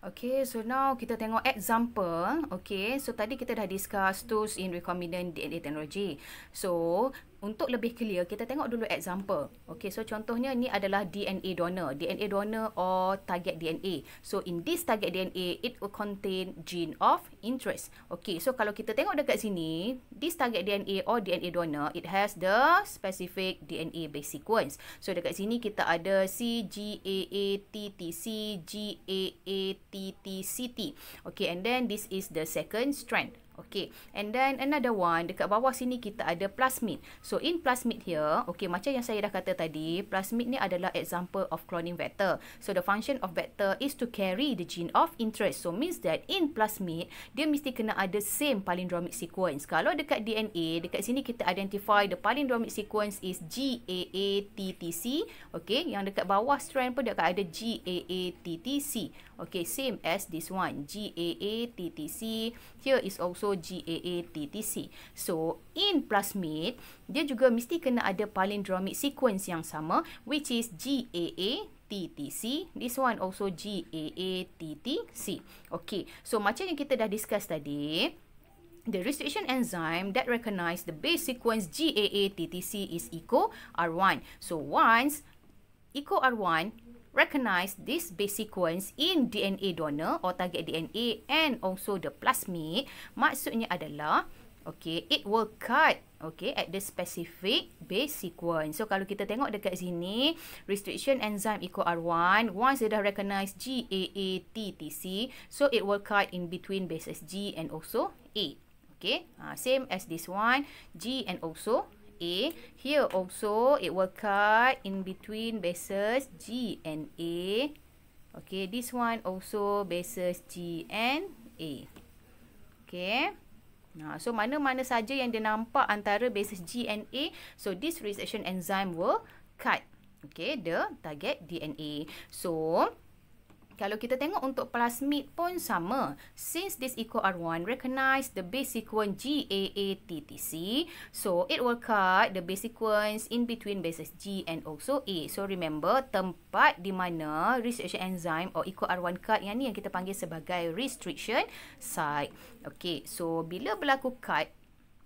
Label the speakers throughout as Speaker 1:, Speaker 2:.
Speaker 1: Okay, so now kita tengok example. Okay, so tadi kita dah discuss tools in recombinant DNA technology. So, untuk lebih clear, kita tengok dulu example. Okay, so contohnya ni adalah DNA donor. DNA donor or target DNA. So, in this target DNA, it will contain gene of interest. Okay, so kalau kita tengok dekat sini, this target DNA or DNA donor, it has the specific DNA base sequence. So, dekat sini kita ada CGAATTC, GAATTCT. Okay, and then this is the second strand. Okay, and then another one, dekat bawah sini kita ada plasmid. So, in plasmid here, okay, macam yang saya dah kata tadi, plasmid ni adalah example of cloning vector. So, the function of vector is to carry the gene of interest. So, means that in plasmid, dia mesti kena ada same palindromic sequence. Kalau dekat DNA, dekat sini kita identify the palindromic sequence is GAATTC. Okay, yang dekat bawah strand pun dia akan ada GAATTC. Okay, same as this one, GAATTC. Here is also GAATTC. So, in plasmid, dia juga mesti kena ada palindromic sequence yang sama, which is GAATTC. This one also GAATTC. Okay, so macam yang kita dah discuss tadi, the restriction enzyme that recognize the base sequence GAATTC is EcoR1. So, once EcoR1 recognize this base sequence in DNA donor or target DNA and also the plasmid, maksudnya adalah, okay, it will cut, okay, at the specific base sequence. So, kalau kita tengok dekat sini, restriction enzyme EcoR1, once they dah recognize GAATTC, so it will cut in between bases G and also A. Okay, same as this one, G and also A. Here also, it will cut in between bases G and A. Okay, this one also bases G and A. Okay. So, mana-mana saja yang dia nampak antara bases G and A, so this restriction enzyme will cut, okay, the target DNA. So, kalau kita tengok untuk plasmid pun sama. Since this EcoR1 recognize the base sequence GAATTC, so it will cut the base sequence in between bases G and also A. So remember, tempat di mana restriction enzyme or EcoR1 cut, yang ni yang kita panggil sebagai restriction site. Okay, so bila berlaku cut,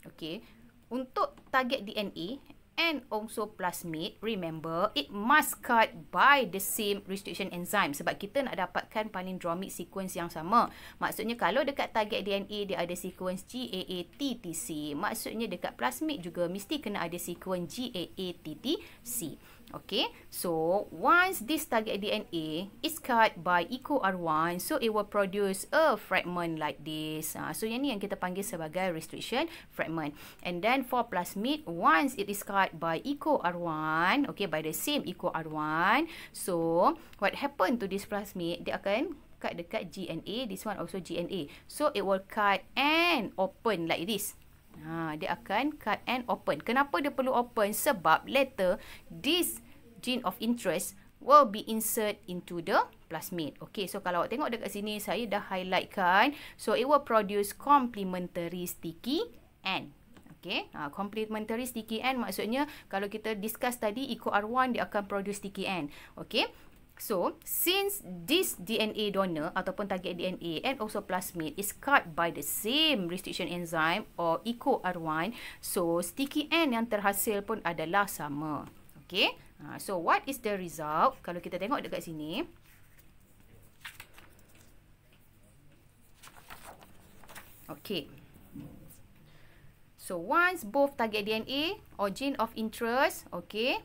Speaker 1: okay, untuk target DNA and also plasmid, remember, it must cut by the same restriction enzyme. Sebab kita nak dapatkan palindromic sequence yang sama. Maksudnya, kalau dekat target DNA, dia ada sequence GAATTC. Maksudnya, dekat plasmid juga mesti kena ada sequence GAATTC. Okay, so once this target DNA is cut by EcoR1, so it will produce a fragment like this. So yang ni yang kita panggil sebagai restriction fragment. And then for plasmid, once it is cut by EcoR1, okay, by the same EcoR1, so what happen to this plasmid? Dia akan cut dekat GNA, this one also GNA. So it will cut and open like this. Dia akan cut and open. Kenapa dia perlu open? Sebab later this gene of interest will be insert into the plasmid. Okay, so kalau awak tengok dekat sini, saya dah highlightkan. So it will produce complementary sticky end. Okay, complementary sticky end maksudnya kalau kita discuss tadi EcoR1 dia akan produce sticky end. Okay. So, since this DNA donor ataupun target DNA and also plasmid is cut by the same restriction enzyme or EcoR1, so sticky end yang terhasil pun adalah sama. Okay, so what is the result? Kalau kita tengok dekat sini, okay. So, once both target DNA or gene of interest, okay,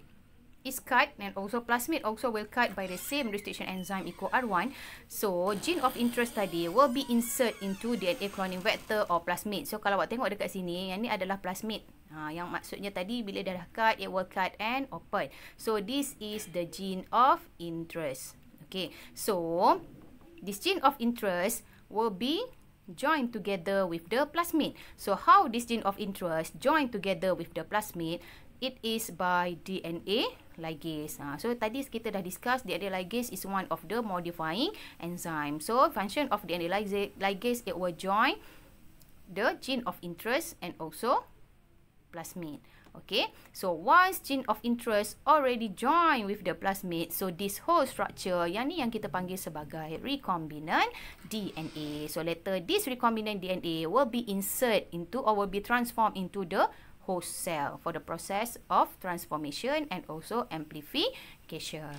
Speaker 1: is cut, and also plasmid also will cut by the same restriction enzyme EcoR1. So, gene of interest tadi will be insert into DNA cloning vector or plasmid. So, kalau awak tengok dekat sini, yang ni adalah plasmid. Yang maksudnya tadi bila dah cut, it will cut and open. So, this is the gene of interest. Okay, so this gene of interest will be joined together with the plasmid. So, how this gene of interest joined together with the plasmid? It is by DNA ligase. So, tadi kita dah discuss DNA ligase is one of the modifying enzyme. So, function of DNA ligase, it will join the gene of interest and also plasmid. Okay, so once gene of interest already join with the plasmid, so this whole structure, yang ni yang kita panggil sebagai recombinant DNA. So later this recombinant DNA will be insert into or will be transformed into the host cell for the process of transformation and also amplification.